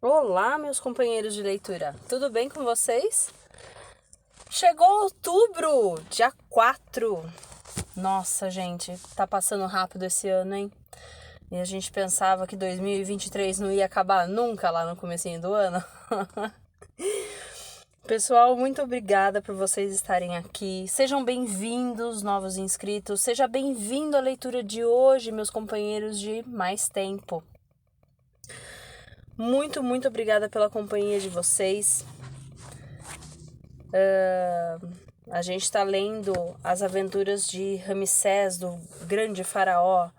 Olá, meus companheiros de leitura, tudo bem com vocês? Chegou outubro, dia 4. Nossa, gente, tá passando rápido esse ano, hein? E a gente pensava que 2023 não ia acabar nunca lá no comecinho do ano. Pessoal, muito obrigada por vocês estarem aqui. Sejam bem-vindos, novos inscritos. Seja bem-vindo à leitura de hoje, meus companheiros de mais tempo. Muito obrigada pela companhia de vocês. A gente está lendo as aventuras de Ramsés, do grande faraó,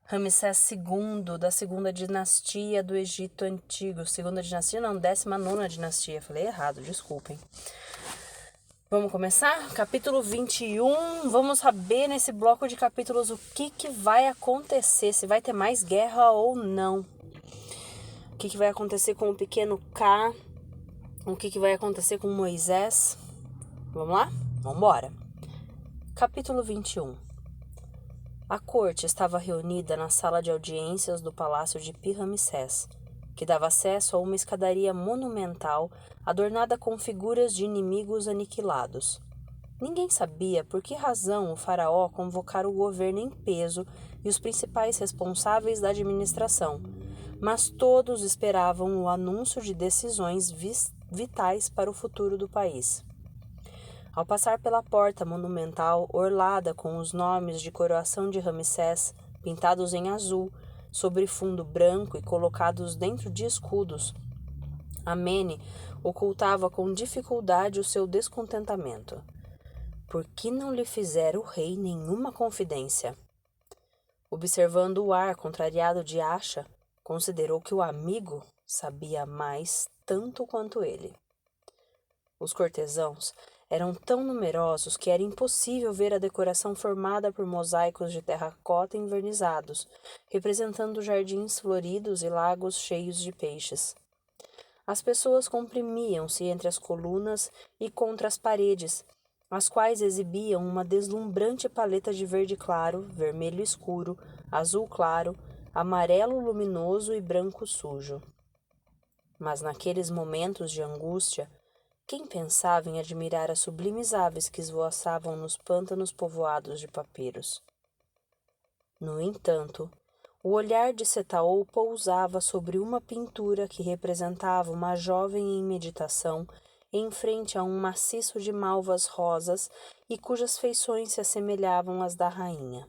Ramsés II, da segunda dinastia do Egito Antigo. Segunda dinastia não, 19ª dinastia. Falei errado, desculpem. Vamos começar? Capítulo 21. Vamos saber nesse bloco de capítulos o que vai acontecer, se vai ter mais guerra ou não. O que vai acontecer com o pequeno K, o que vai acontecer com Moisés. Vamos lá? Vamos embora. Capítulo 21. A corte estava reunida na sala de audiências do palácio de Pi-Ramsés, que dava acesso a uma escadaria monumental adornada com figuras de inimigos aniquilados. Ninguém sabia por que razão o faraó convocara o governo em peso e os principais responsáveis da administração, mas todos esperavam o anúncio de decisões vitais para o futuro do país. Ao passar pela porta monumental orlada com os nomes de coroação de Ramsés, pintados em azul, sobre fundo branco e colocados dentro de escudos, Amene ocultava com dificuldade o seu descontentamento. Por que não lhe fizera o rei nenhuma confidência? Observando o ar contrariado de Acha, considerou que o amigo sabia mais tanto quanto ele. Os cortesãos eram tão numerosos que era impossível ver a decoração formada por mosaicos de terracota envernizados, representando jardins floridos e lagos cheios de peixes. As pessoas comprimiam-se entre as colunas e contra as paredes, as quais exibiam uma deslumbrante paleta de verde claro, vermelho escuro, azul claro, amarelo luminoso e branco sujo. Mas naqueles momentos de angústia, quem pensava em admirar as sublimes aves que esvoaçavam nos pântanos povoados de papiros? No entanto, o olhar de Setaol pousava sobre uma pintura que representava uma jovem em meditação em frente a um maciço de malvas rosas e cujas feições se assemelhavam às da rainha.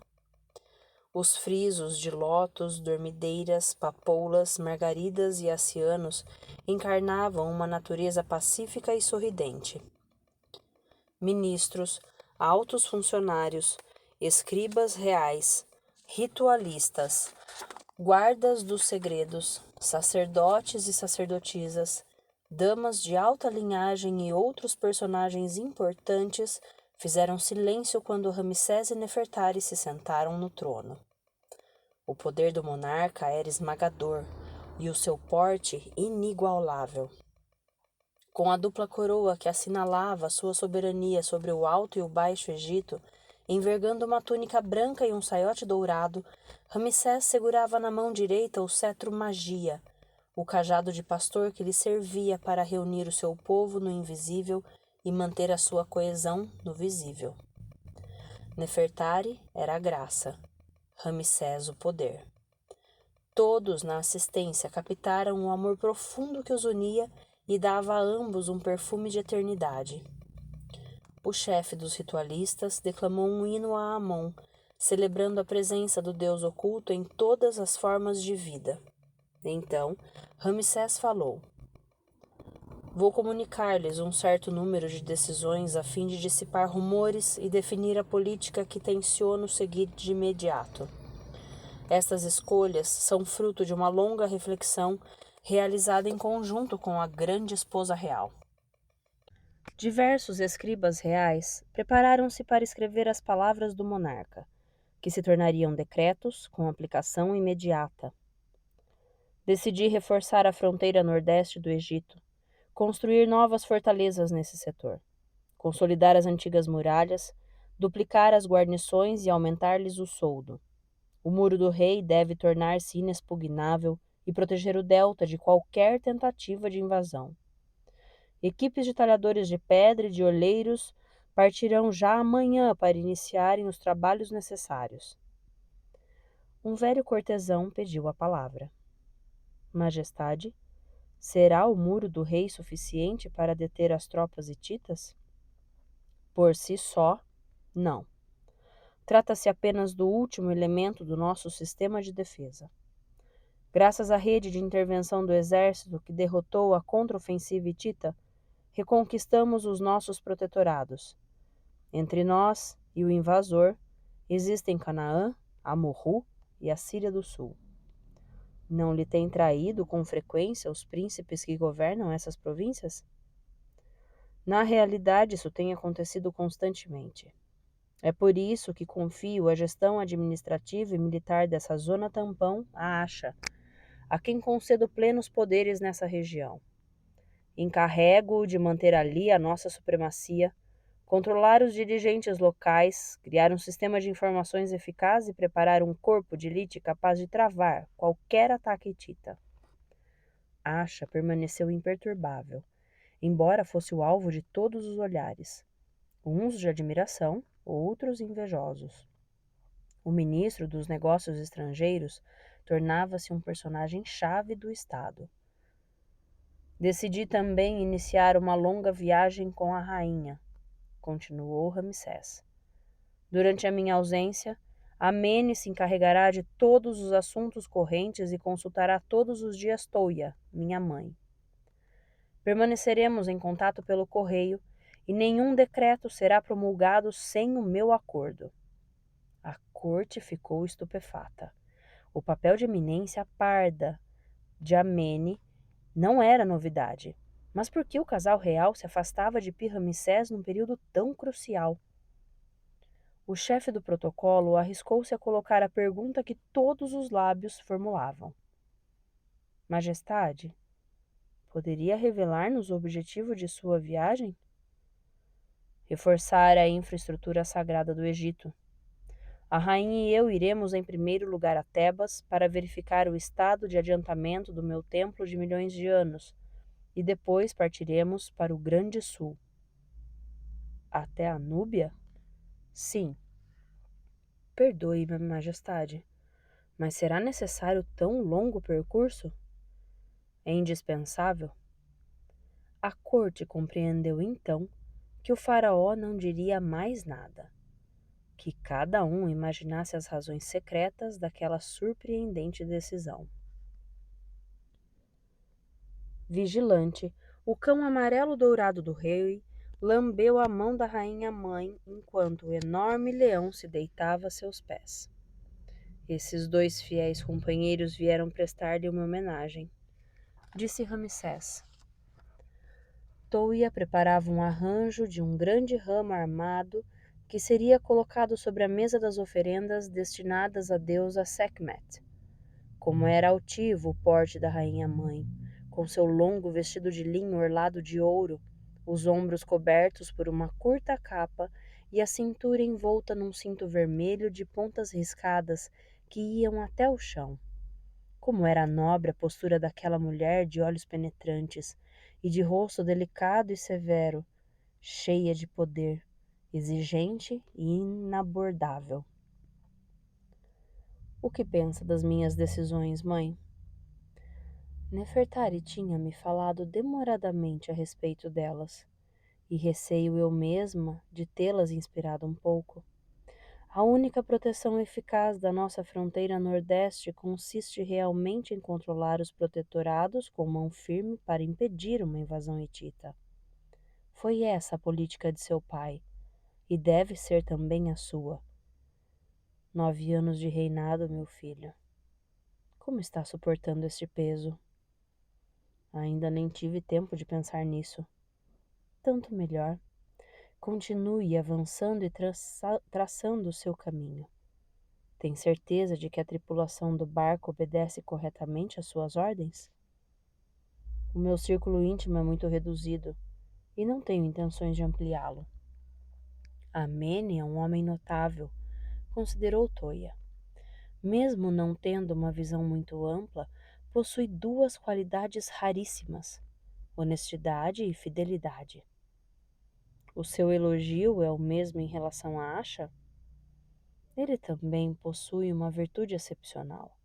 Os frisos de lótus, dormideiras, papoulas, margaridas e acianos encarnavam uma natureza pacífica e sorridente. Ministros, altos funcionários, escribas reais, ritualistas, guardas dos segredos, sacerdotes e sacerdotisas, damas de alta linhagem e outros personagens importantes fizeram silêncio quando Ramsés e Nefertari se sentaram no trono. O poder do monarca era esmagador e o seu porte inigualável. Com a dupla coroa que assinalava sua soberania sobre o Alto e o Baixo Egito, envergando uma túnica branca e um saiote dourado, Ramsés segurava na mão direita o cetro magia, o cajado de pastor que lhe servia para reunir o seu povo no invisível e manter a sua coesão no visível. Nefertari era a graça, Ramsés o poder. Todos na assistência captaram o amor profundo que os unia e dava a ambos um perfume de eternidade. O chefe dos ritualistas declamou um hino a Amon, celebrando a presença do Deus oculto em todas as formas de vida. Então, Ramsés falou: Vou comunicar-lhes um certo número de decisões a fim de dissipar rumores e definir a política que tenciono seguir de imediato. Estas escolhas são fruto de uma longa reflexão realizada em conjunto com a grande esposa real. Diversos escribas reais prepararam-se para escrever as palavras do monarca, que se tornariam decretos com aplicação imediata. Decidi reforçar a fronteira nordeste do Egito, construir novas fortalezas nesse setor, consolidar as antigas muralhas, duplicar as guarnições e aumentar-lhes o soldo. O muro do rei deve tornar-se inexpugnável e proteger o delta de qualquer tentativa de invasão. Equipes de talhadores de pedra e de olheiros partirão já amanhã para iniciarem os trabalhos necessários. Um velho cortesão pediu a palavra. Majestade, será o muro do rei suficiente para deter as tropas hititas? Por si só, não. Trata-se apenas do último elemento do nosso sistema de defesa. Graças à rede de intervenção do exército que derrotou a contraofensiva hitita, reconquistamos os nossos protetorados. Entre nós e o invasor existem Canaã, Amorru e a Síria do Sul. Não lhe têm traído com frequência os príncipes que governam essas províncias? Na realidade, isso tem acontecido constantemente. É por isso que confio a gestão administrativa e militar dessa zona tampão à Acha, a quem concedo plenos poderes nessa região. Encarrego-o de manter ali a nossa supremacia, controlar os dirigentes locais, criar um sistema de informações eficaz e preparar um corpo de elite capaz de travar qualquer ataque hitita. Acha permaneceu imperturbável, embora fosse o alvo de todos os olhares, uns de admiração, outros invejosos. O ministro dos Negócios Estrangeiros tornava-se um personagem-chave do Estado. Decidi também iniciar uma longa viagem com a rainha, continuou Ramsés. Durante a minha ausência, Amene se encarregará de todos os assuntos correntes e consultará todos os dias Toia, minha mãe. Permaneceremos em contato pelo correio e nenhum decreto será promulgado sem o meu acordo. A corte ficou estupefata. O papel de eminência parda de Amene não era novidade, mas por que o casal real se afastava de Pi-Ramsés num período tão crucial? O chefe do protocolo arriscou-se a colocar a pergunta que todos os lábios formulavam. Majestade, poderia revelar-nos o objetivo de sua viagem? Reforçar a infraestrutura sagrada do Egito. A rainha e eu iremos em primeiro lugar a Tebas para verificar o estado de adiantamento do meu templo de milhões de anos, e depois partiremos para o Grande Sul. Até a Núbia? Sim. Perdoe-me, Majestade, mas será necessário tão longo percurso? É indispensável? A corte compreendeu então que o faraó não diria mais nada, que cada um imaginasse as razões secretas daquela surpreendente decisão. Vigilante, o cão amarelo-dourado do rei lambeu a mão da rainha-mãe enquanto o enorme leão se deitava a seus pés. Esses dois fiéis companheiros vieram prestar-lhe uma homenagem, disse Ramsés. Toia preparava um arranjo de um grande ramo armado que seria colocado sobre a mesa das oferendas destinadas à deusa Sekhmet. Como era altivo o porte da rainha-mãe, com seu longo vestido de linho orlado de ouro, os ombros cobertos por uma curta capa e a cintura envolta num cinto vermelho de pontas riscadas que iam até o chão. Como era nobre a postura daquela mulher de olhos penetrantes e de rosto delicado e severo, cheia de poder, exigente e inabordável. O que pensa das minhas decisões, mãe? Nefertari tinha me falado demoradamente a respeito delas, e receio eu mesma de tê-las inspirado um pouco. A única proteção eficaz da nossa fronteira nordeste consiste realmente em controlar os protetorados com mão firme para impedir uma invasão hitita. Foi essa a política de seu pai, e deve ser também a sua. 9 anos de reinado, meu filho. Como está suportando este peso? Ainda nem tive tempo de pensar nisso. Tanto melhor. Continue avançando e traçando o seu caminho. Tem certeza de que a tripulação do barco obedece corretamente às suas ordens? O meu círculo íntimo é muito reduzido e não tenho intenções de ampliá-lo. Amene é um homem notável, considerou Toia. Mesmo não tendo uma visão muito ampla, possui duas qualidades raríssimas: honestidade e fidelidade. O seu elogio é o mesmo em relação a Asha? Ele também possui uma virtude excepcional: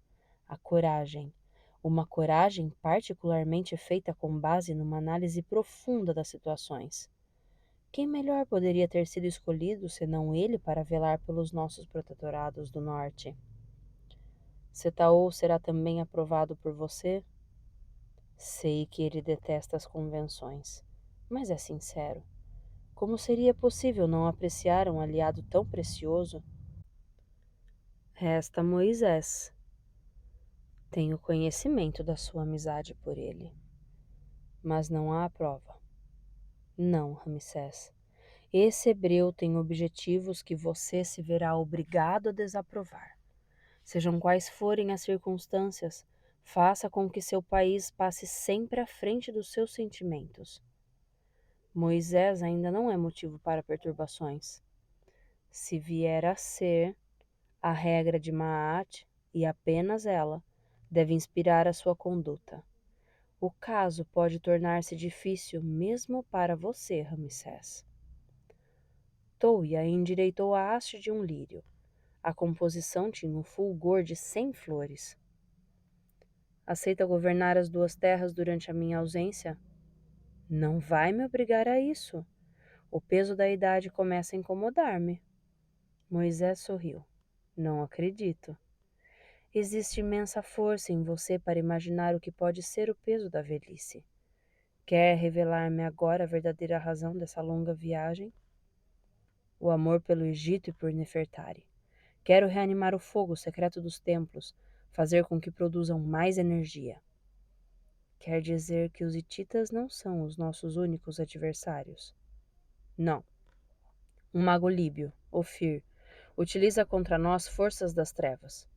a coragem. Uma coragem particularmente feita com base numa análise profunda das situações. Quem melhor poderia ter sido escolhido senão ele para velar pelos nossos protetorados do norte? Setaou será também aprovado por você? Sei que ele detesta as convenções, mas é sincero. Como seria possível não apreciar um aliado tão precioso? Resta Moisés. Tenho conhecimento da sua amizade por ele, mas não há prova. Não, Ramsés. Esse hebreu tem objetivos que você se verá obrigado a desaprovar. Sejam quais forem as circunstâncias, faça com que seu país passe sempre à frente dos seus sentimentos. Moisés ainda não é motivo para perturbações. Se vier a ser, a regra de Maat, e apenas ela, deve inspirar a sua conduta. O caso pode tornar-se difícil mesmo para você, Ramsés. Toia endireitou a haste de um lírio. A composição tinha um fulgor de 100 flores. Aceita governar as duas terras durante a minha ausência? Não vai me obrigar a isso. O peso da idade começa a incomodar-me. Moisés sorriu. Não acredito. Existe imensa força em você para imaginar o que pode ser o peso da velhice. Quer revelar-me agora a verdadeira razão dessa longa viagem? O amor pelo Egito e por Nefertari. Quero reanimar o fogo secreto dos templos, fazer com que produzam mais energia. Quer dizer que os hititas não são os nossos únicos adversários? Não. Um mago líbio, Ofir, utiliza contra nós forças das trevas.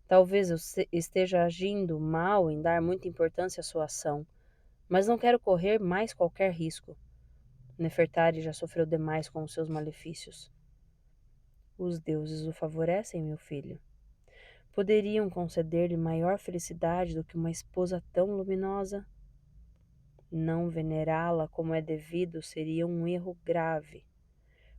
Talvez eu esteja agindo mal em dar muita importância à sua ação, mas não quero correr mais qualquer risco. Nefertari já sofreu demais com os seus malefícios. Os deuses o favorecem, meu filho. Poderiam conceder-lhe maior felicidade do que uma esposa tão luminosa? Não venerá-la como é devido seria um erro grave.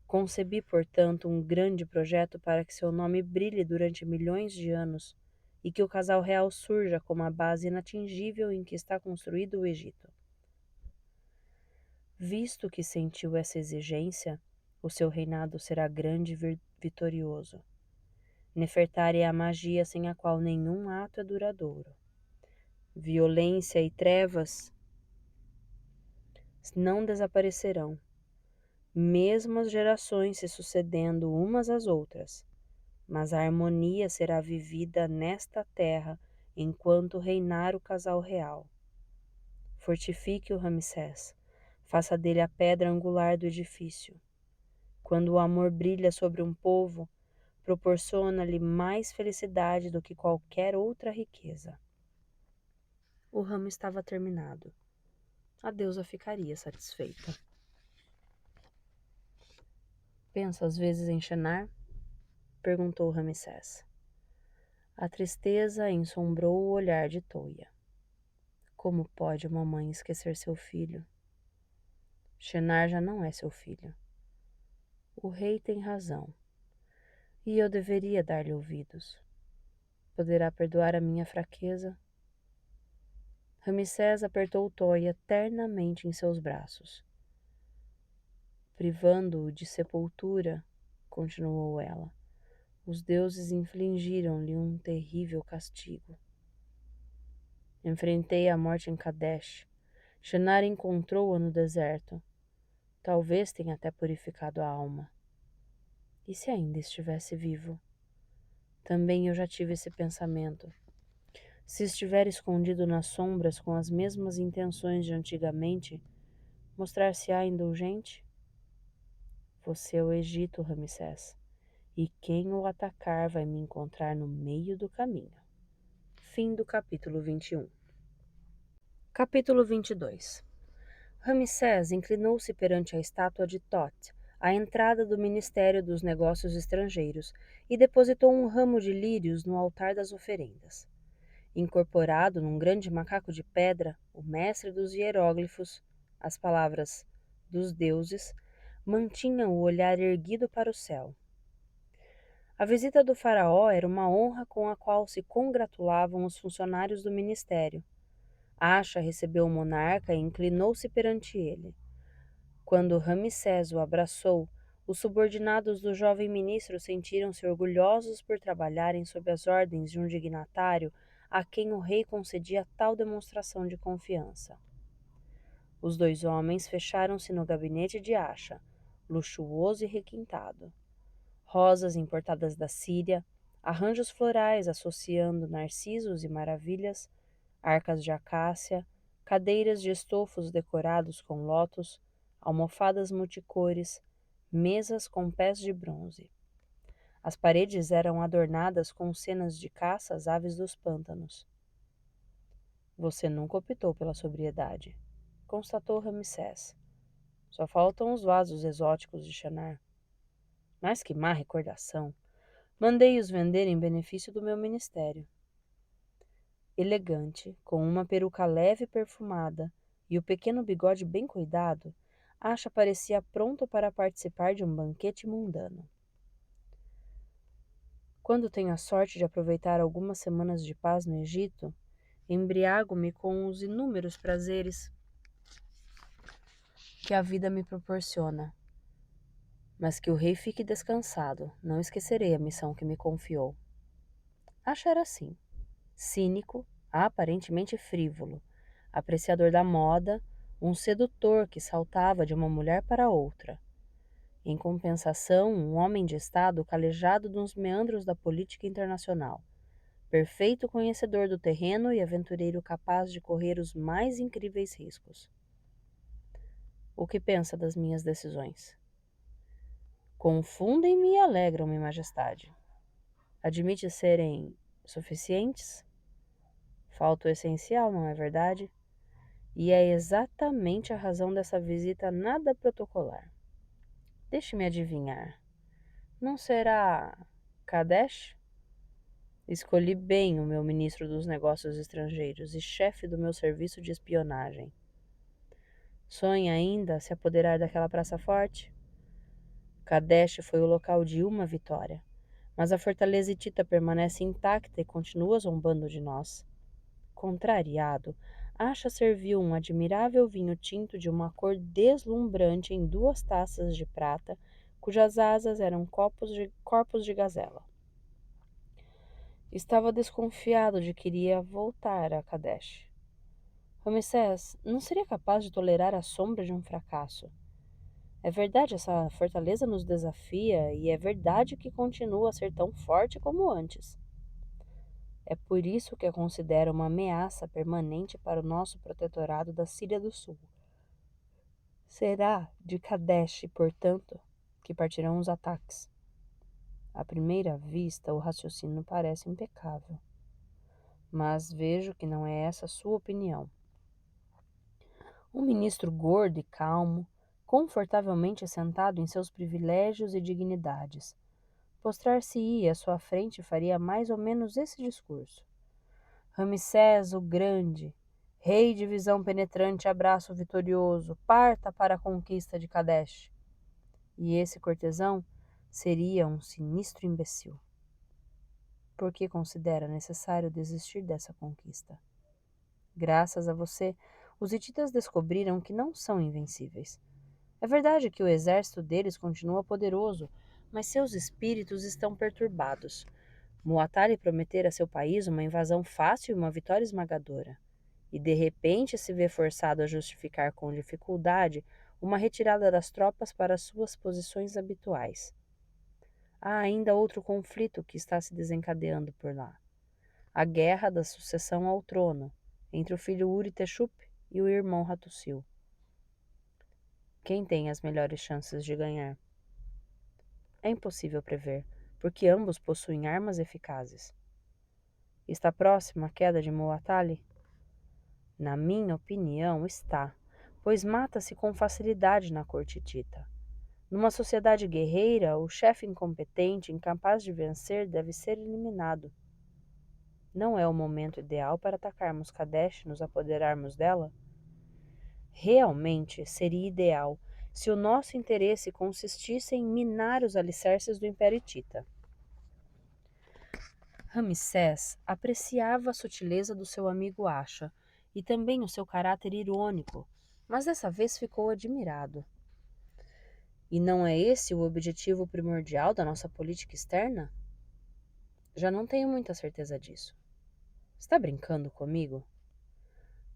Concebi, portanto, um grande projeto para que seu nome brilhe durante milhões de anos e que o casal real surja como a base inatingível em que está construído o Egito. Visto que sentiu essa exigência, o seu reinado será grande e vitorioso. Nefertari é a magia sem a qual nenhum ato é duradouro. Violência e trevas não desaparecerão, mesmo as gerações se sucedendo umas às outras, mas a harmonia será vivida nesta terra enquanto reinar o casal real. Fortifique o Ramsés, faça dele a pedra angular do edifício. Quando o amor brilha sobre um povo, proporciona-lhe mais felicidade do que qualquer outra riqueza. O ramo estava terminado. A deusa ficaria satisfeita. Pensa às vezes em Shenar? Perguntou Ramsés. A tristeza ensombrou o olhar de Toia. Como pode uma mãe esquecer seu filho? Shenar já não é seu filho. O rei tem razão. E eu deveria dar-lhe ouvidos. Poderá perdoar a minha fraqueza? Ramsés apertou Toia ternamente em seus braços. Privando-o de sepultura, continuou ela, os deuses infligiram-lhe um terrível castigo. Enfrentei a morte em Kadesh. Shenar encontrou-a no deserto. Talvez tenha até purificado a alma. E se ainda estivesse vivo? Também eu já tive esse pensamento. Se estiver escondido nas sombras com as mesmas intenções de antigamente, mostrar-se-á indulgente? Você é o Egito, Ramsés, e quem o atacar vai me encontrar no meio do caminho. Fim do capítulo 21. Capítulo 22. Ramsés inclinou-se perante a estátua de Thoth, à entrada do Ministério dos Negócios Estrangeiros, e depositou um ramo de lírios no altar das oferendas. Incorporado num grande macaco de pedra, o mestre dos hieróglifos, as palavras dos deuses, mantinha o olhar erguido para o céu. A visita do faraó era uma honra com a qual se congratulavam os funcionários do ministério. Acha recebeu o monarca e inclinou-se perante ele. Quando Ramsés o abraçou, os subordinados do jovem ministro sentiram-se orgulhosos por trabalharem sob as ordens de um dignatário a quem o rei concedia tal demonstração de confiança. Os dois homens fecharam-se no gabinete de Acha, luxuoso e requintado. Rosas importadas da Síria, arranjos florais associando narcisos e maravilhas, arcas de acácia, cadeiras de estofos decorados com lótus, almofadas multicores, mesas com pés de bronze. As paredes eram adornadas com cenas de caça às aves dos pântanos. Você nunca optou pela sobriedade, constatou Ramsés. Só faltam os vasos exóticos de Shinar. Mas que má recordação! Mandei-os vender em benefício do meu ministério. Elegante, com uma peruca leve e perfumada e o pequeno bigode bem cuidado, Acha parecia pronto para participar de um banquete mundano. Quando tenho a sorte de aproveitar algumas semanas de paz no Egito, embriago-me com os inúmeros prazeres que a vida me proporciona. Mas que o rei fique descansado, não esquecerei a missão que me confiou. Acha era assim, cínico, aparentemente frívolo, apreciador da moda, um sedutor que saltava de uma mulher para outra. Em compensação, um homem de Estado calejado nos meandros da política internacional, perfeito conhecedor do terreno e aventureiro capaz de correr os mais incríveis riscos. O que pensa das minhas decisões? Confundem-me e alegram-me, majestade. Admite serem suficientes? Falta o essencial, não é verdade? E é exatamente a razão dessa visita nada protocolar. Deixe-me adivinhar. Não será Kadesh? Escolhi bem o meu ministro dos Negócios Estrangeiros e chefe do meu serviço de espionagem. Sonha ainda se apoderar daquela praça forte? Kadesh foi o local de uma vitória, mas a fortaleza hitita permanece intacta e continua zombando de nós. Contrariado, Acha serviu um admirável vinho tinto de uma cor deslumbrante em 2 taças de prata, cujas asas eram corpos de gazela. Estava desconfiado de que iria voltar a Kadesh. Ramsés não seria capaz de tolerar a sombra de um fracasso. É verdade, essa fortaleza nos desafia e é verdade que continua a ser tão forte como antes. É por isso que a considero uma ameaça permanente para o nosso protetorado da Síria do Sul. Será de Kadesh, portanto, que partirão os ataques. À primeira vista, o raciocínio parece impecável. Mas vejo que não é essa a sua opinião. Um ministro gordo e calmo, confortavelmente sentado em seus privilégios e dignidades, postrar-se-ia à sua frente e faria mais ou menos esse discurso. Ramsés o Grande, rei de visão penetrante, abraço vitorioso, parta para a conquista de Kadesh. E esse cortesão seria um sinistro imbecil. Por que considera necessário desistir dessa conquista? Graças a você, os hititas descobriram que não são invencíveis. É verdade que o exército deles continua poderoso, mas seus espíritos estão perturbados. Muattari prometera a seu país uma invasão fácil e uma vitória esmagadora. E de repente se vê forçado a justificar com dificuldade uma retirada das tropas para suas posições habituais. Há ainda outro conflito que está se desencadeando por lá. A guerra da sucessão ao trono, entre o filho Uri Teshup e o irmão Hattusil. Quem tem as melhores chances de ganhar? É impossível prever, porque ambos possuem armas eficazes. Está próxima a queda de Muattali? Na minha opinião, está, pois mata-se com facilidade na corte hitita. Numa sociedade guerreira, o chefe incompetente, incapaz de vencer, deve ser eliminado. Não é o momento ideal para atacarmos Kadesh e nos apoderarmos dela? Realmente seria ideal se o nosso interesse consistisse em minar os alicerces do Império Hitita. Ramsés apreciava a sutileza do seu amigo Asha e também o seu caráter irônico, mas dessa vez ficou admirado. E não é esse o objetivo primordial da nossa política externa? Já não tenho muita certeza disso. Está brincando comigo?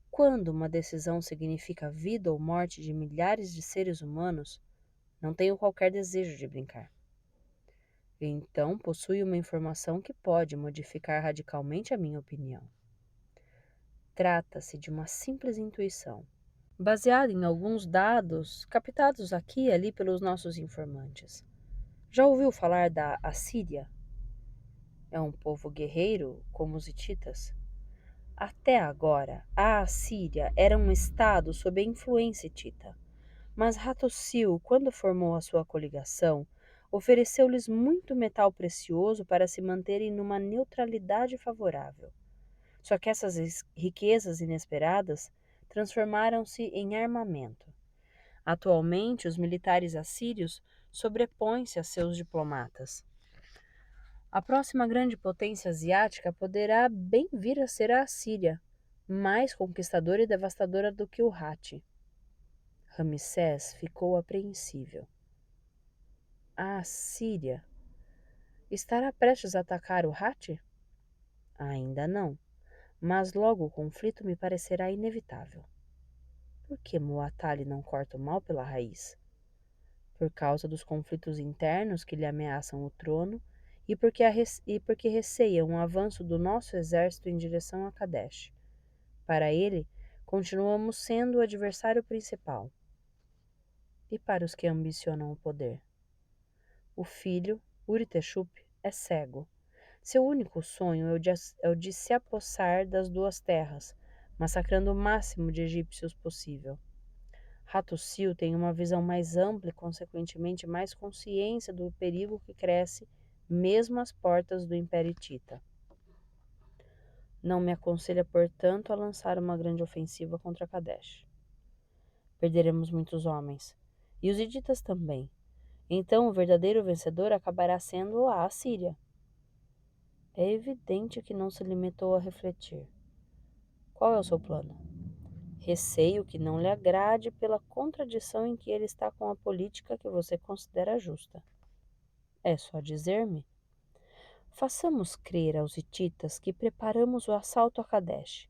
Quando uma decisão significa a vida ou morte de milhares de seres humanos, não tenho qualquer desejo de brincar. Então possui uma informação que pode modificar radicalmente a minha opinião. Trata-se de uma simples intuição, baseada em alguns dados captados aqui e ali pelos nossos informantes. Já ouviu falar da Assíria? É um povo guerreiro como os hititas. Até agora, a Assíria era um estado sob a influência hitita, mas Hattussil, quando formou a sua coligação, ofereceu-lhes muito metal precioso para se manterem numa neutralidade favorável. Só que essas riquezas inesperadas transformaram-se em armamento. Atualmente, os militares assírios sobrepõem-se a seus diplomatas. A próxima grande potência asiática poderá bem vir a ser a Assíria, mais conquistadora e devastadora do que o Hatti. Ramsés ficou apreensível. A Assíria estará prestes a atacar o Hatti? Ainda não, mas logo o conflito me parecerá inevitável. Por que Muattali não corta o mal pela raiz? Por causa dos conflitos internos que lhe ameaçam o trono e porque receia um avanço do nosso exército em direção a Kadesh. Para ele, continuamos sendo o adversário principal. E para os que ambicionam o poder? O filho, Uriteshup, é cego. Seu único sonho é o de se apossar das duas terras, massacrando o máximo de egípcios possível. Hattussil tem uma visão mais ampla e, consequentemente, mais consciência do perigo que cresce mesmo às portas do Império Hitita. Não me aconselha, portanto, a lançar uma grande ofensiva contra Kadesh. Perderemos muitos homens, e os hititas também. Então o verdadeiro vencedor acabará sendo a Assíria. É evidente que não se limitou a refletir. Qual é o seu plano? Receio que não lhe agrade pela contradição em que ele está com a política que você considera justa. É só dizer-me. Façamos crer aos hititas que preparamos o assalto a Kadesh.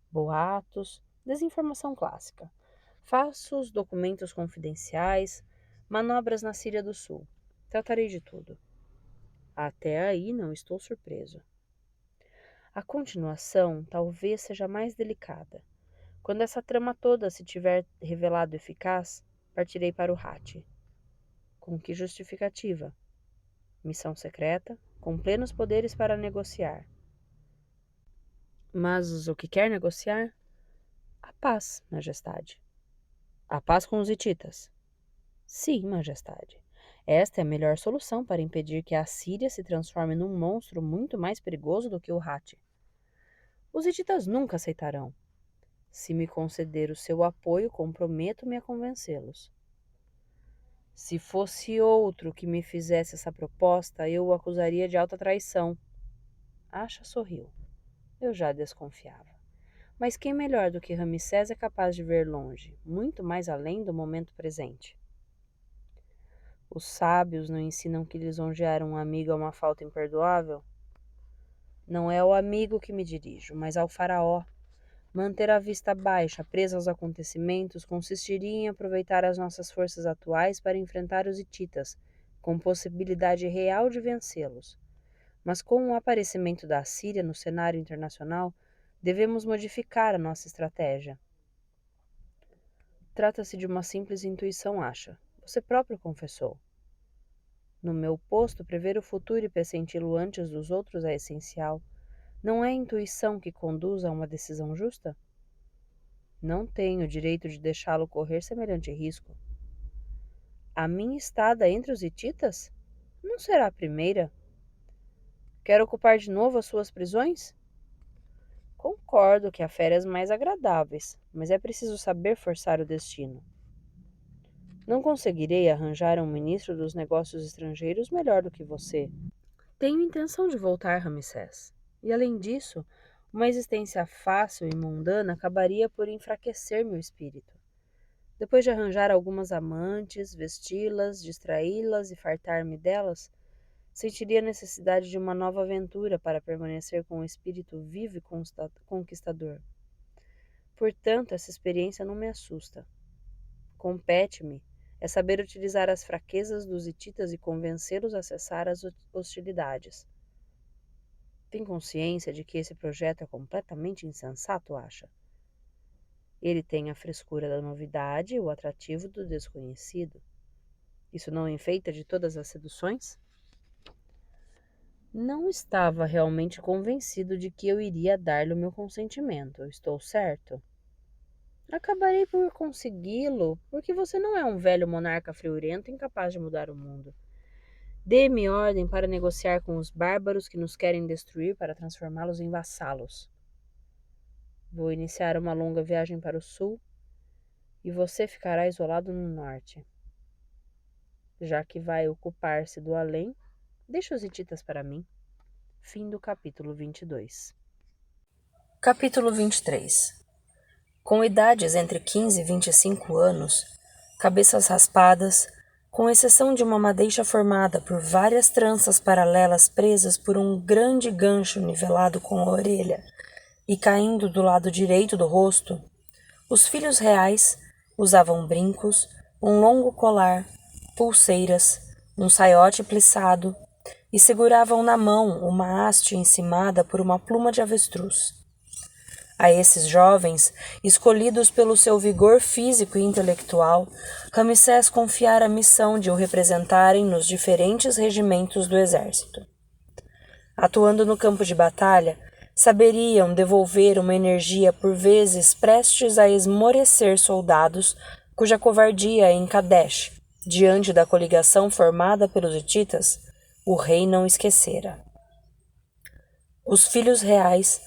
Boatos, desinformação clássica, falsos documentos confidenciais, manobras na Síria do Sul. Tratarei de tudo. Até aí não estou surpreso. A continuação talvez seja mais delicada. Quando essa trama toda se tiver revelado eficaz, partirei para o Hatti. Com que justificativa? Missão secreta, com plenos poderes para negociar. Mas o que quer negociar? A paz, majestade. A paz com os hititas? Sim, majestade. Esta é a melhor solução para impedir que a Síria se transforme num monstro muito mais perigoso do que o Hatti. Os hititas nunca aceitarão. Se me conceder o seu apoio, comprometo-me a convencê-los. Se fosse outro que me fizesse essa proposta, eu o acusaria de alta traição. Asha sorriu. Eu já desconfiava. Mas quem melhor do que Ramsés é capaz de ver longe, muito mais além do momento presente? Os sábios não ensinam que lisonjear um amigo é uma falta imperdoável? Não é ao amigo que me dirijo, mas ao faraó. Manter a vista baixa, presa aos acontecimentos, consistiria em aproveitar as nossas forças atuais para enfrentar os hititas, com possibilidade real de vencê-los. Mas com o aparecimento da Assíria no cenário internacional, devemos modificar a nossa estratégia. Trata-se de uma simples intuição, acha. Você próprio confessou. No meu posto, prever o futuro e pressenti-lo antes dos outros é essencial. Não é a intuição que conduz a uma decisão justa? Não tenho o direito de deixá-lo correr semelhante risco. A minha estada entre os hititas? Não será a primeira. Quer ocupar de novo as suas prisões? Concordo que há férias mais agradáveis, mas é preciso saber forçar o destino. Não conseguirei arranjar um ministro dos negócios estrangeiros melhor do que você. Tenho intenção de voltar, Ramsés. E além disso, uma existência fácil e mundana acabaria por enfraquecer meu espírito. Depois de arranjar algumas amantes, vesti-las, distraí-las e fartar-me delas, sentiria a necessidade de uma nova aventura para permanecer com o espírito vivo e conquistador. Portanto, essa experiência não me assusta. Compete-me é saber utilizar as fraquezas dos hititas e convencê-los a cessar as hostilidades. Tem consciência de que esse projeto é completamente insensato, acha? Ele tem a frescura da novidade e o atrativo do desconhecido. Isso não enfeita de todas as seduções? Não estava realmente convencido de que eu iria dar-lhe o meu consentimento, estou certo? Acabarei por consegui-lo, porque você não é um velho monarca friorento incapaz de mudar o mundo. Dê-me ordem para negociar com os bárbaros que nos querem destruir para transformá-los em vassalos. Vou iniciar uma longa viagem para o sul e você ficará isolado no norte. Já que vai ocupar-se do além, deixa os hititas para mim. Fim do capítulo 22. Capítulo 23. Com idades entre 15 e 25 anos, cabeças raspadas, com exceção de uma madeixa formada por várias tranças paralelas presas por um grande gancho nivelado com a orelha e caindo do lado direito do rosto, os filhos reais usavam brincos, um longo colar, pulseiras, um saiote plissado e seguravam na mão uma haste encimada por uma pluma de avestruz. A esses jovens, escolhidos pelo seu vigor físico e intelectual, Ramsés confiara a missão de o representarem nos diferentes regimentos do exército. Atuando no campo de batalha, saberiam devolver uma energia por vezes prestes a esmorecer soldados cuja covardia em Kadesh, diante da coligação formada pelos hititas, o rei não esquecera. Os filhos reais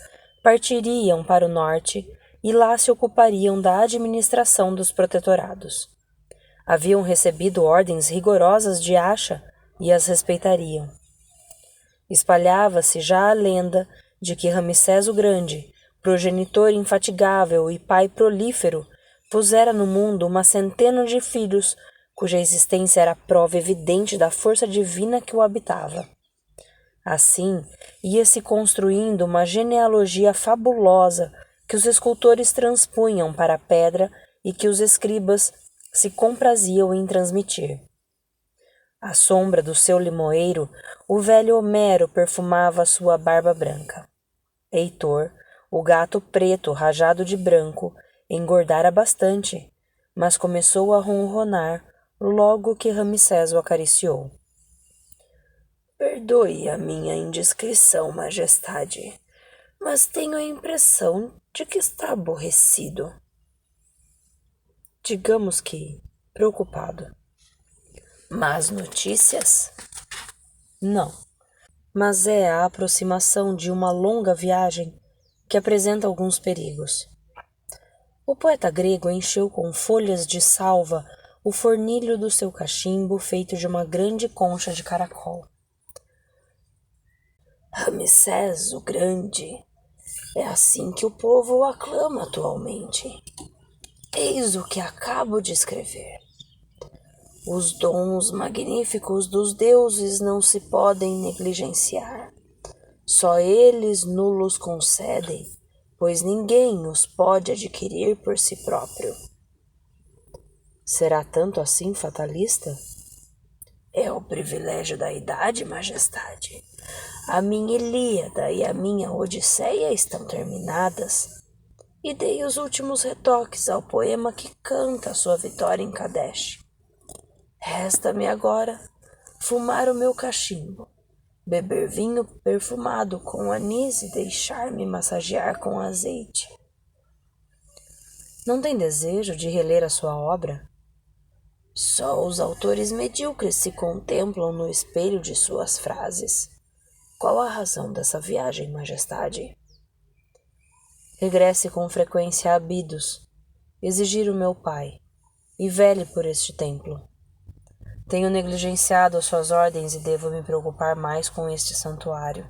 partiriam para o norte e lá se ocupariam da administração dos protetorados. Haviam recebido ordens rigorosas de Acha e as respeitariam. Espalhava-se já a lenda de que Ramsés o Grande, progenitor infatigável e pai prolífero, pusera no mundo uma centena de filhos, cuja existência era prova evidente da força divina que o habitava. Assim, ia-se construindo uma genealogia fabulosa que os escultores transpunham para a pedra e que os escribas se compraziam em transmitir. À sombra do seu limoeiro, o velho Homero perfumava sua barba branca. Heitor, o gato preto rajado de branco, engordara bastante, mas começou a ronronar logo que Ramsés o acariciou. Perdoe a minha indiscrição, majestade, mas tenho a impressão de que está aborrecido. Digamos que preocupado. Más notícias? Não, mas é a aproximação de uma longa viagem que apresenta alguns perigos. O poeta grego encheu com folhas de salva o fornilho do seu cachimbo feito de uma grande concha de caracol. Ramsés o Grande, é assim que o povo o aclama atualmente. Eis o que acabo de escrever. Os dons magníficos dos deuses não se podem negligenciar. Só eles nulos concedem, pois ninguém os pode adquirir por si próprio. Será tanto assim fatalista? É o privilégio da idade, majestade. A minha Ilíada e a minha Odisseia estão terminadas, e dei os últimos retoques ao poema que canta sua vitória em Kadesh. Resta-me agora fumar o meu cachimbo, beber vinho perfumado com anis e deixar-me massagear com azeite. Não tem desejo de reler a sua obra? Só os autores medíocres se contemplam no espelho de suas frases. Qual a razão dessa viagem, majestade? regresse com frequência a Abidos, exigir o meu pai, e vele por este templo. Tenho negligenciado as suas ordens e devo me preocupar mais com este santuário.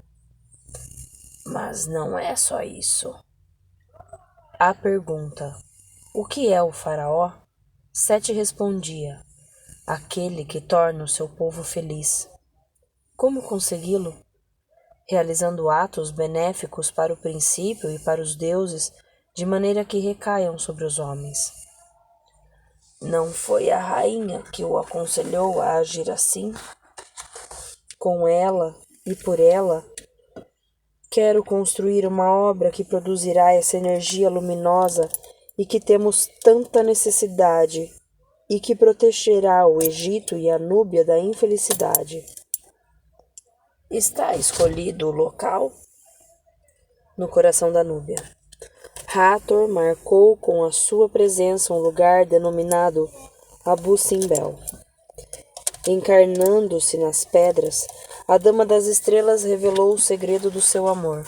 Mas não é só isso. A pergunta, o que é o faraó? Sete respondia, aquele que torna o seu povo feliz. Como consegui-lo? Realizando atos benéficos para o princípio e para os deuses, de maneira que recaiam sobre os homens. Não foi a rainha que o aconselhou a agir assim? Com ela e por ela, quero construir uma obra que produzirá essa energia luminosa e que temos tanta necessidade, e que protegerá o Egito e a Núbia da infelicidade. Está escolhido o local? No coração da Núbia. Hathor marcou com a sua presença um lugar denominado Abu Simbel. Encarnando-se nas pedras, a Dama das Estrelas revelou o segredo do seu amor.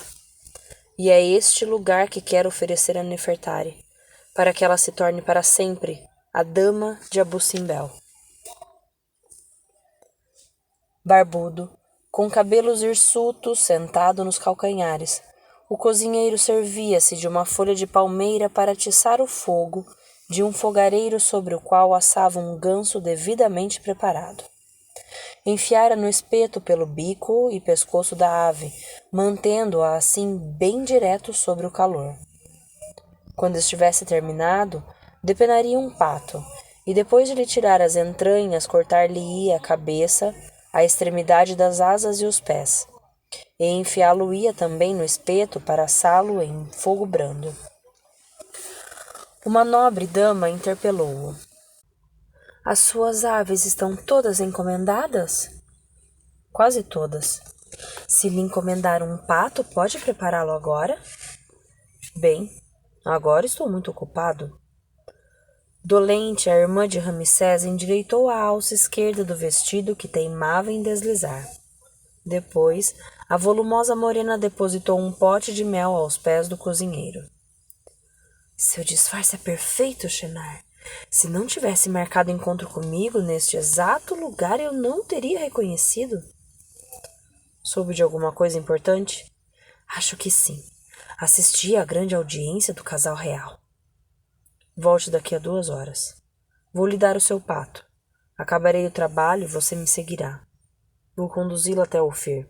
E é este lugar que quero oferecer a Nefertari, para que ela se torne para sempre a Dama de Abu Simbel. Barbudo, com cabelos hirsutos, sentado nos calcanhares, o cozinheiro servia-se de uma folha de palmeira para atiçar o fogo de um fogareiro sobre o qual assava um ganso devidamente preparado. Enfiara no espeto pelo bico e pescoço da ave, mantendo-a assim bem direto sobre o calor. Quando estivesse terminado, depenaria um pato, e depois de lhe tirar as entranhas, cortar-lhe-ia a cabeça, a extremidade das asas e os pés, e enfiá-lo-ia também no espeto para assá-lo em fogo brando. Uma nobre dama interpelou-o. As suas aves estão todas encomendadas? Quase todas. Se lhe encomendar um pato, pode prepará-lo agora? Bem, agora estou muito ocupado. Dolente, a irmã de Ramsés endireitou a alça esquerda do vestido que teimava em deslizar. Depois, a volumosa morena depositou um pote de mel aos pés do cozinheiro. Seu disfarce é perfeito, Shenar. Se não tivesse marcado encontro comigo neste exato lugar, eu não teria reconhecido. Soube de alguma coisa importante? Acho que sim. Assisti à grande audiência do casal real. Volte daqui a 2 horas. Vou lhe dar o seu pato. Acabarei o trabalho e você me seguirá. Vou conduzi-lo até Ofir.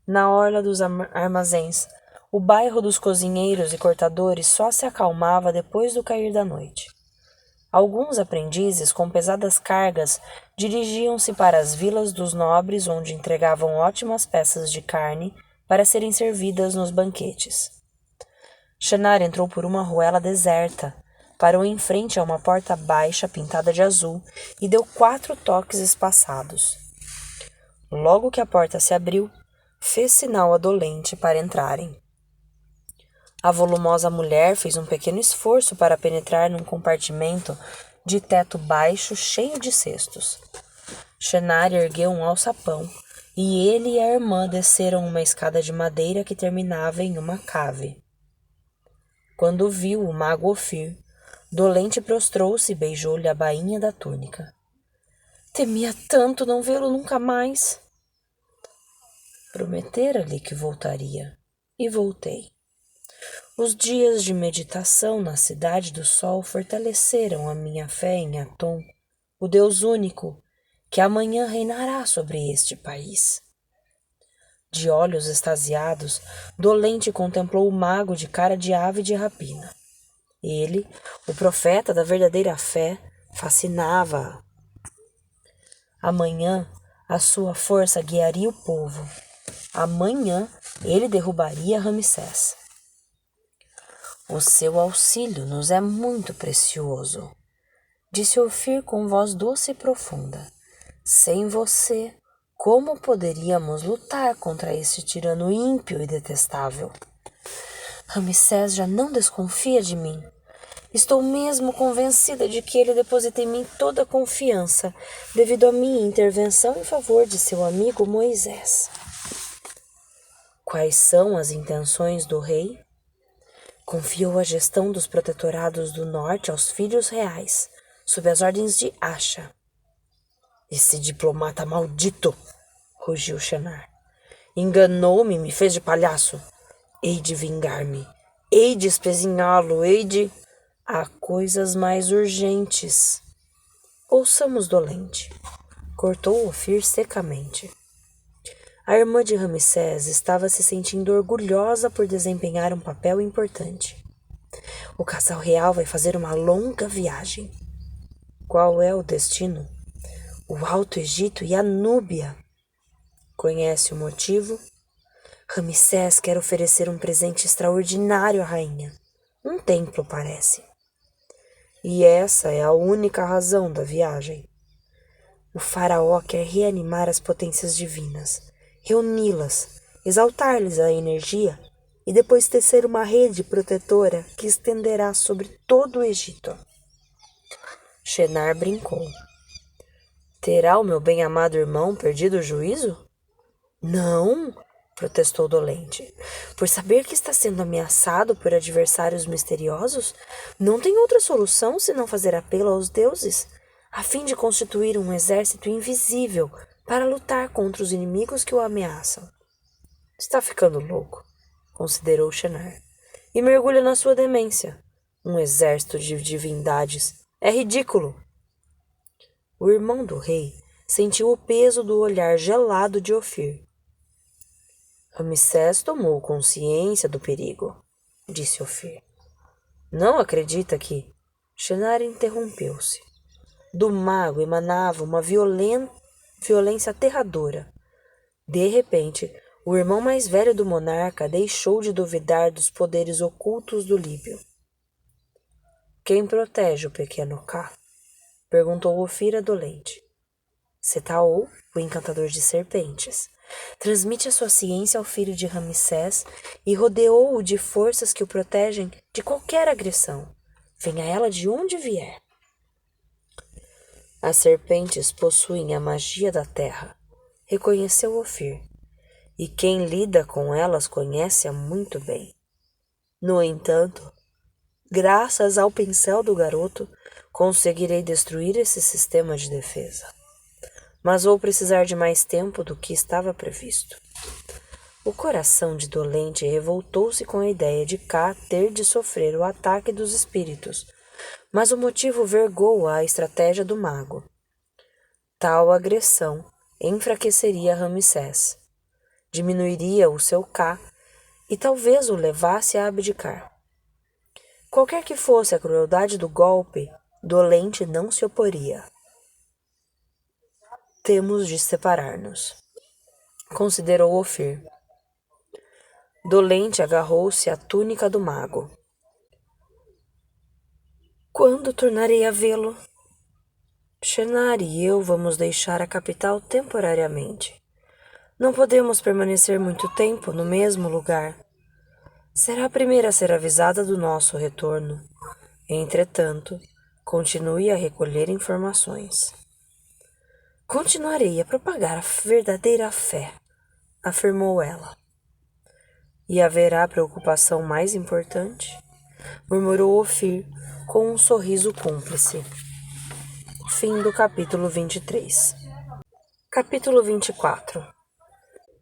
Na orla dos armazéns, o bairro dos cozinheiros e cortadores só se acalmava depois do cair da noite. Alguns aprendizes com pesadas cargas dirigiam-se para as vilas dos nobres, onde entregavam ótimas peças de carne para serem servidas nos banquetes. Shenar entrou por uma ruela deserta, parou em frente a uma porta baixa pintada de azul e deu 4 toques espaçados. Logo que a porta se abriu, fez sinal a Dolente para entrarem. A volumosa mulher fez um pequeno esforço para penetrar num compartimento de teto baixo cheio de cestos. Shenar ergueu um alçapão e ele e a irmã desceram uma escada de madeira que terminava em uma cave. Quando viu o mago Ofir, Dolente prostrou-se e beijou-lhe a bainha da túnica. Temia tanto não vê-lo nunca mais. Prometera-lhe que voltaria, e voltei. Os dias de meditação na Cidade do Sol fortaleceram a minha fé em Atum, o Deus único, que amanhã reinará sobre este país. De olhos extasiados, Dolente contemplou o mago de cara de ave de rapina. Ele, o profeta da verdadeira fé, fascinava-a. Amanhã, a sua força guiaria o povo. Amanhã, ele derrubaria Ramsés. O seu auxílio nos é muito precioso, disse Ofir com voz doce e profunda. Sem você, como poderíamos lutar contra este tirano ímpio e detestável? Ramsés já não desconfia de mim. Estou mesmo convencida de que ele deposita em mim toda a confiança, devido à minha intervenção em favor de seu amigo Moisés. Quais são as intenções do rei? Confiou a gestão dos protetorados do norte aos filhos reais, sob as ordens de Asha. Esse diplomata maldito! Rugiu Shenar. Enganou-me e me fez de palhaço. Hei de vingar-me. Hei de espezinhá-lo. Hei de... Há coisas mais urgentes. Ouçamos dolente. Cortou Ofir secamente. A irmã de Ramsés estava se sentindo orgulhosa por desempenhar um papel importante. O casal real vai fazer uma longa viagem. Qual é o destino? O Alto Egito e a Núbia. Conhece o motivo? Ramsés quer oferecer um presente extraordinário à rainha. Um templo, parece. E essa é a única razão da viagem. O faraó quer reanimar as potências divinas, reuni-las, exaltar-lhes a energia e depois tecer uma rede protetora que estenderá sobre todo o Egito. Shenar brincou. Terá o meu bem-amado irmão perdido o juízo? Não, protestou dolente. Por saber que está sendo ameaçado por adversários misteriosos, não tem outra solução senão fazer apelo aos deuses, a fim de constituir um exército invisível para lutar contra os inimigos que o ameaçam. Está ficando louco, considerou Shenar, e mergulha na sua demência. Um exército de divindades é ridículo. O irmão do rei sentiu o peso do olhar gelado de Ofir. Ramsés tomou consciência do perigo, disse Ofir. Não acredita que... Shenar interrompeu-se. Do mago emanava uma violência aterradora. De repente, o irmão mais velho do monarca deixou de duvidar dos poderes ocultos do Líbio. Quem protege o pequeno Ká? Perguntou Ofir dolente. Setaol, o encantador de serpentes, transmite a sua ciência ao filho de Ramsés e rodeou-o de forças que o protegem de qualquer agressão, venha ela de onde vier. As serpentes possuem a magia da terra, reconheceu Ofir, e quem lida com elas conhece-a muito bem. No entanto, graças ao pincel do garoto, conseguirei destruir esse sistema de defesa. Mas vou precisar de mais tempo do que estava previsto. O coração de Dolente revoltou-se com a ideia de Ká ter de sofrer o ataque dos espíritos, mas o motivo vergou a estratégia do mago. Tal agressão enfraqueceria Ramsés, diminuiria o seu Ká e talvez o levasse a abdicar. Qualquer que fosse a crueldade do golpe, Dolente não se oporia. Temos de separar-nos, considerou Ofir. Dolente agarrou-se à túnica do mago. Quando tornarei a vê-lo? Shenar e eu vamos deixar a capital temporariamente. Não podemos permanecer muito tempo no mesmo lugar. Será a primeira a ser avisada do nosso retorno. Entretanto, continue a recolher informações. Continuarei a propagar a verdadeira fé, afirmou ela. E haverá preocupação mais importante? Murmurou Ofir com um sorriso cúmplice. Fim do capítulo 23. Capítulo 24.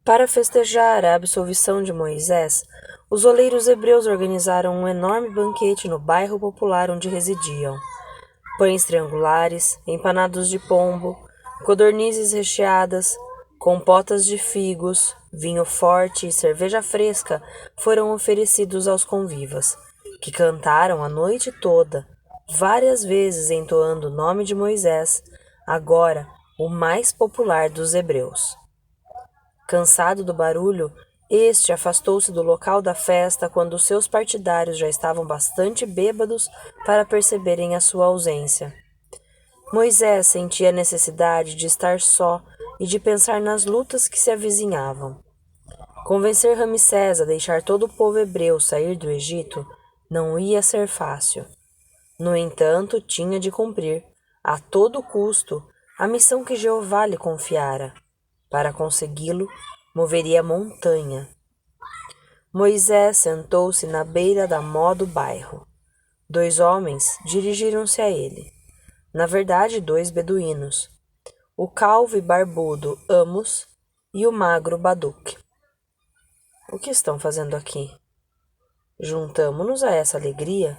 Para festejar a absolvição de Moisés, os oleiros hebreus organizaram um enorme banquete no bairro popular onde residiam. Pães triangulares, empanados de pombo, codornizes recheadas, compotas de figos, vinho forte e cerveja fresca foram oferecidos aos convivas, que cantaram a noite toda, várias vezes entoando o nome de Moisés, agora o mais popular dos hebreus. Cansado do barulho, este afastou-se do local da festa quando seus partidários já estavam bastante bêbados para perceberem a sua ausência. Moisés sentia a necessidade de estar só e de pensar nas lutas que se avizinhavam. Convencer Ramsés a deixar todo o povo hebreu sair do Egito não ia ser fácil. No entanto, tinha de cumprir, a todo custo, a missão que Jeová lhe confiara. Para consegui-lo, moveria a montanha. Moisés sentou-se na beira da mó do bairro. 2 homens dirigiram-se a ele. Na verdade, 2 beduínos. O calvo e barbudo Amos e o magro Baduque. O que estão fazendo aqui? Juntamo-nos a essa alegria,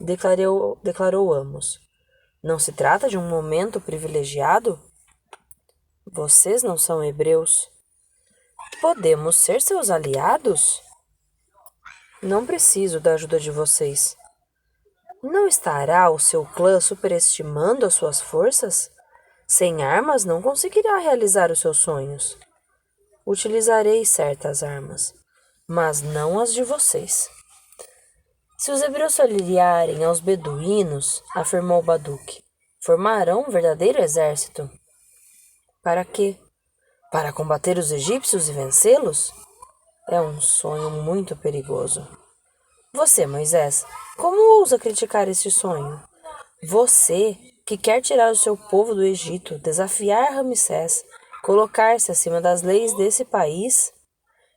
declarou Amos. Não se trata de um momento privilegiado? Vocês não são hebreus. Podemos ser seus aliados? Não preciso da ajuda de vocês. Não estará o seu clã superestimando as suas forças? Sem armas não conseguirá realizar os seus sonhos. Utilizarei certas armas, mas não as de vocês. Se os hebreus se aliarem aos beduínos, afirmou Baduque, formarão um verdadeiro exército. Para quê? Para combater os egípcios e vencê-los? É um sonho muito perigoso. Você, Moisés, como ousa criticar este sonho? Você, que quer tirar o seu povo do Egito, desafiar Ramsés, colocar-se acima das leis desse país?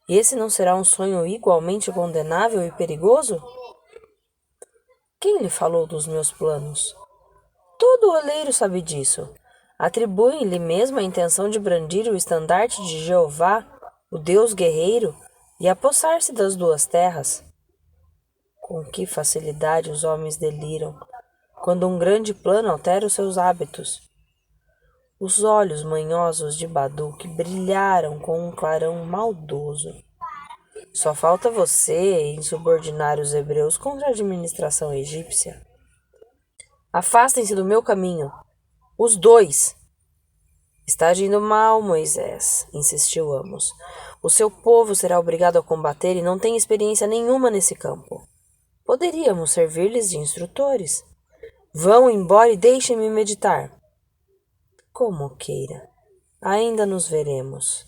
Esse não será um sonho igualmente condenável e perigoso? Quem lhe falou dos meus planos? Todo oleiro sabe disso. Atribuem-lhe mesmo a intenção de brandir o estandarte de Jeová, o Deus guerreiro, e apossar-se das 2 terras. Com que facilidade os homens deliram, quando um grande plano altera os seus hábitos. Os olhos manhosos de Baduque brilharam com um clarão maldoso. Só falta você insubordinar os hebreus contra a administração egípcia. Afastem-se do meu caminho. Os 2. Está agindo mal, Moisés, insistiu Amos. O seu povo será obrigado a combater e não tem experiência nenhuma nesse campo. Poderíamos servir-lhes de instrutores. Vão embora e deixem-me meditar. Como queira. Ainda nos veremos.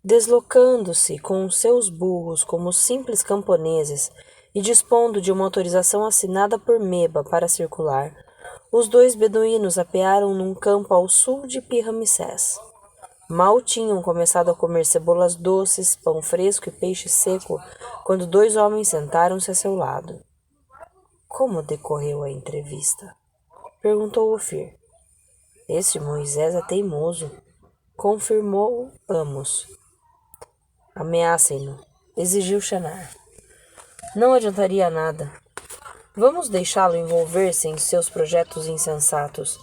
Deslocando-se com os seus burros como simples camponeses e dispondo de uma autorização assinada por Meba para circular, os 2 beduínos apearam num campo ao sul de Pi-Ramsés. Mal tinham começado a comer cebolas doces, pão fresco e peixe seco, quando 2 homens sentaram-se a seu lado. Como decorreu a entrevista? Perguntou Ofir. Este Moisés é teimoso, confirmou Amos. Ameacem-no, exigiu Shinar. Não adiantaria nada. Vamos deixá-lo envolver-se em seus projetos insensatos.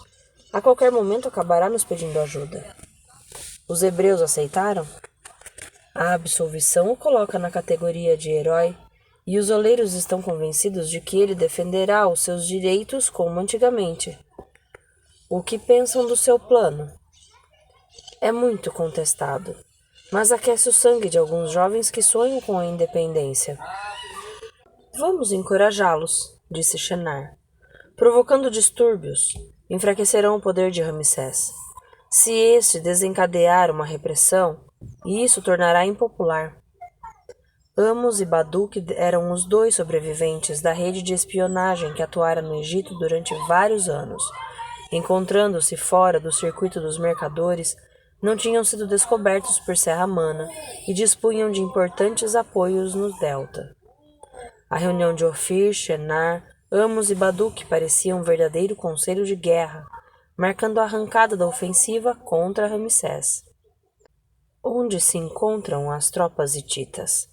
A qualquer momento acabará nos pedindo ajuda. Os hebreus aceitaram? A absolvição o coloca na categoria de herói, e os oleiros estão convencidos de que ele defenderá os seus direitos como antigamente. O que pensam do seu plano? É muito contestado, mas aquece o sangue de alguns jovens que sonham com a independência. Vamos encorajá-los, disse Shinar. Provocando distúrbios, enfraquecerão o poder de Ramsés. Se este desencadear uma repressão, isso o tornará impopular. Amos e Baduque eram os 2 sobreviventes da rede de espionagem que atuara no Egito durante vários anos. Encontrando-se fora do circuito dos mercadores, não tinham sido descobertos por Serra Mana e dispunham de importantes apoios no delta. A reunião de Ofir, Shinar, Amos e Baduque parecia um verdadeiro conselho de guerra, marcando a arrancada da ofensiva contra Ramsés. Onde se encontram as tropas hititas?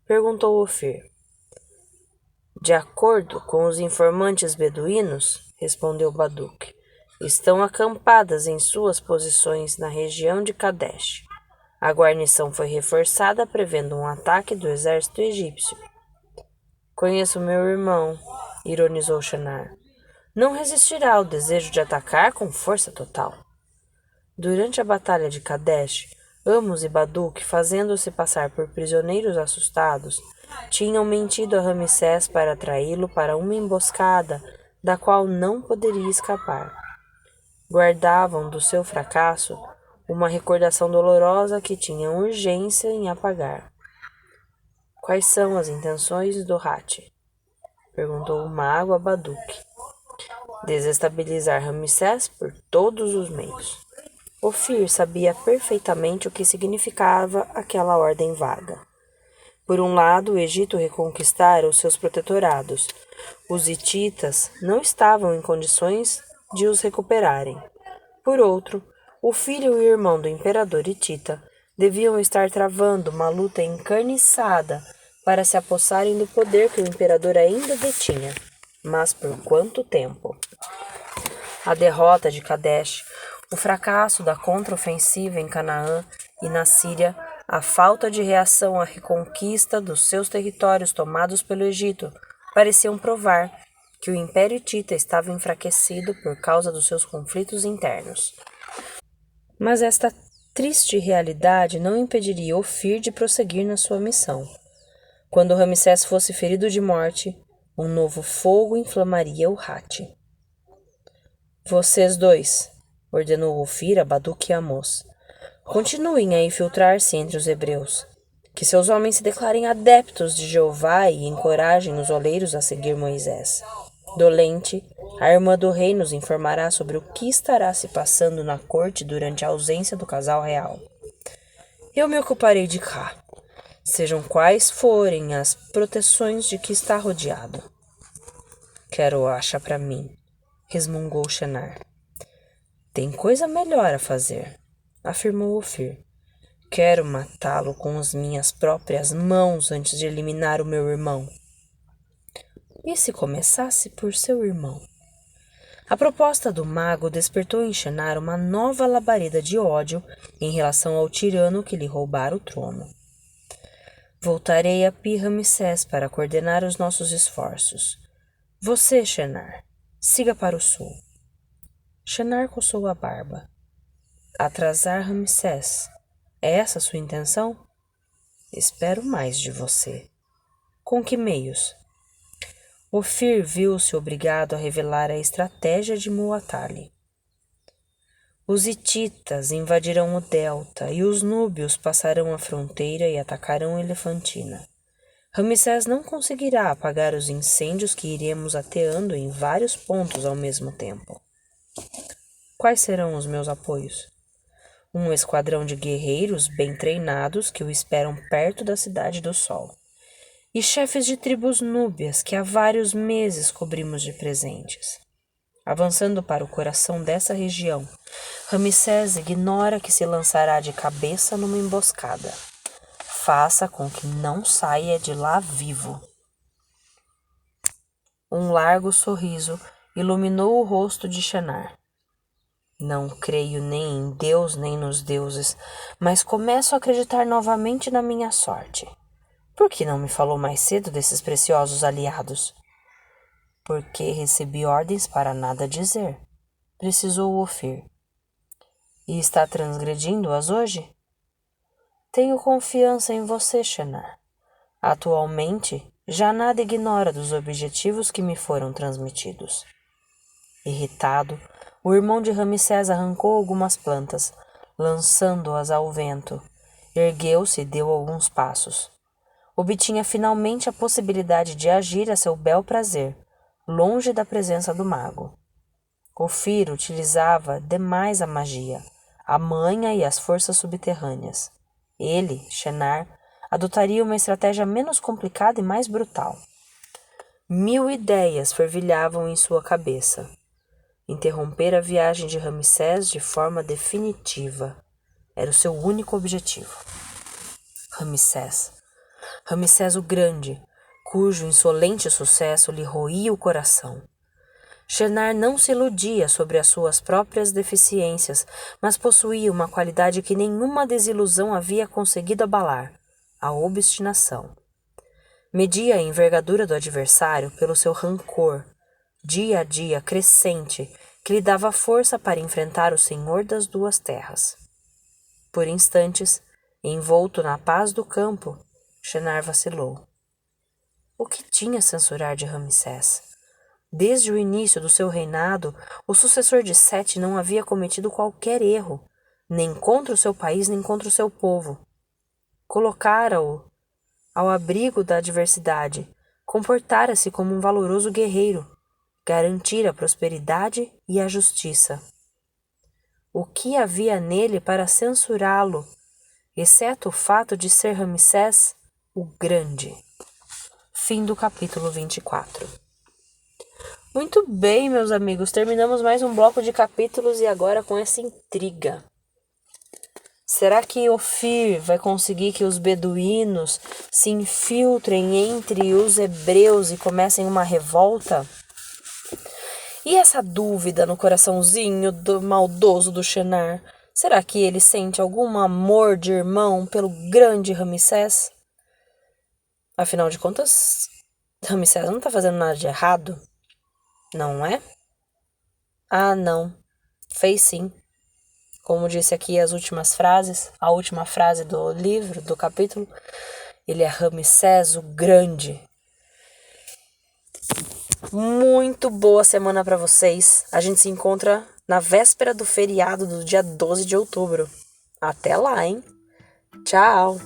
Perguntou Ofir. De acordo com os informantes beduínos, respondeu Baduque, estão acampadas em suas posições na região de Kadesh. A guarnição foi reforçada prevendo um ataque do exército egípcio. Conheço meu irmão, ironizou Shinar. Não resistirá ao desejo de atacar com força total. Durante a batalha de Kadesh, Amos e Baduque, fazendo-se passar por prisioneiros assustados, tinham mentido a Ramsés para atraí-lo para uma emboscada da qual não poderia escapar. Guardavam do seu fracasso uma recordação dolorosa que tinham urgência em apagar. Quais são as intenções do Hati? Perguntou o mago a Baduque. Desestabilizar Ramsés por todos os meios. Ofir sabia perfeitamente o que significava aquela ordem vaga. Por um lado, o Egito reconquistara os seus protetorados. Os hititas não estavam em condições de os recuperarem. Por outro, o filho e o irmão do imperador hitita deviam estar travando uma luta encarniçada para se apossarem do poder que o imperador ainda detinha. Mas por quanto tempo? A derrota de Kadesh, o fracasso da contraofensiva em Canaã e na Síria, a falta de reação à reconquista dos seus territórios tomados pelo Egito pareciam provar que o Império Hitita estava enfraquecido por causa dos seus conflitos internos. Mas esta triste realidade não impediria Ofir de prosseguir na sua missão. Quando Ramsés fosse ferido de morte, um novo fogo inflamaria o Hati. Vocês dois, ordenou Ofir a Baduque e Amós, continuem a infiltrar-se entre os hebreus. Que seus homens se declarem adeptos de Jeová e encorajem os oleiros a seguir Moisés. Dolente, a irmã do rei nos informará sobre o que estará se passando na corte durante a ausência do casal real. Eu me ocuparei de cá, sejam quais forem as proteções de que está rodeado. Quero acha para mim, resmungou Shenar. Tem coisa melhor a fazer, afirmou Ofir. Quero matá-lo com as minhas próprias mãos antes de eliminar o meu irmão. E se começasse por seu irmão? A proposta do mago despertou em Shenar uma nova labareda de ódio em relação ao tirano que lhe roubara o trono. Voltarei a Pi-Ramsés para coordenar os nossos esforços. Você, Shenar, siga para o sul. Shenar coçou a barba. Atrasar Ramsés. É essa sua intenção? Espero mais de você. Com que meios? Ofir viu-se obrigado a revelar a estratégia de Muatali. Os hititas invadirão o delta e os núbios passarão a fronteira e atacarão Elefantina. Ramsés não conseguirá apagar os incêndios que iremos ateando em vários pontos ao mesmo tempo. Quais serão os meus apoios? Um esquadrão de guerreiros bem treinados que o esperam perto da Cidade do Sol. E chefes de tribos núbias que há vários meses cobrimos de presentes. Avançando para o coração dessa região, Ramsés ignora que se lançará de cabeça numa emboscada. Faça com que não saia de lá vivo. Um largo sorriso iluminou o rosto de Shenar. Não creio nem em Deus nem nos deuses, mas começo a acreditar novamente na minha sorte. Por que não me falou mais cedo desses preciosos aliados? Porque recebi ordens para nada dizer, precisou Ofir. E está transgredindo-as hoje? Tenho confiança em você, Shenar. Atualmente, já nada ignora dos objetivos que me foram transmitidos. Irritado, o irmão de Ramsés arrancou algumas plantas, lançando-as ao vento. Ergueu-se e deu alguns passos. Obtinha finalmente a possibilidade de agir a seu bel prazer, longe da presença do mago. Ofir utilizava demais a magia, a manha e as forças subterrâneas. Ele, Shenar, adotaria uma estratégia menos complicada e mais brutal. 1000 ideias fervilhavam em sua cabeça. Interromper a viagem de Ramsés de forma definitiva era o seu único objetivo. Ramsés o Grande, cujo insolente sucesso lhe roía o coração. Shenar não se iludia sobre as suas próprias deficiências, mas possuía uma qualidade que nenhuma desilusão havia conseguido abalar: a obstinação. Media a envergadura do adversário pelo seu rancor, dia a dia crescente, que lhe dava força para enfrentar o Senhor das Duas Terras. Por instantes, envolto na paz do campo, Shenar vacilou. O que tinha a censurar de Ramsés? Desde o início do seu reinado, o sucessor de Sete não havia cometido qualquer erro, nem contra o seu país, nem contra o seu povo. Colocara-o ao abrigo da adversidade, comportara-se como um valoroso guerreiro, garantira a prosperidade e a justiça. o que havia nele para censurá-lo, exceto o fato de ser Ramsés o Grande. Fim do capítulo 24. Muito bem, meus amigos, terminamos mais um bloco de capítulos e agora com essa intriga. Será que Ofir vai conseguir que os beduínos se infiltrem entre os hebreus e comecem uma revolta? E essa dúvida no coraçãozinho do maldoso do Shinar? Será que ele sente algum amor de irmão pelo grande Ramsés? Afinal de contas, Ramsés não está fazendo nada de errado, não é? Ah, não. Fez sim. Como disse aqui as últimas frases, a última frase do livro, do capítulo, ele é Ramsés o Grande. Muito boa semana para vocês. A gente se encontra na véspera do feriado do dia 12 de outubro. Até lá, hein? Tchau!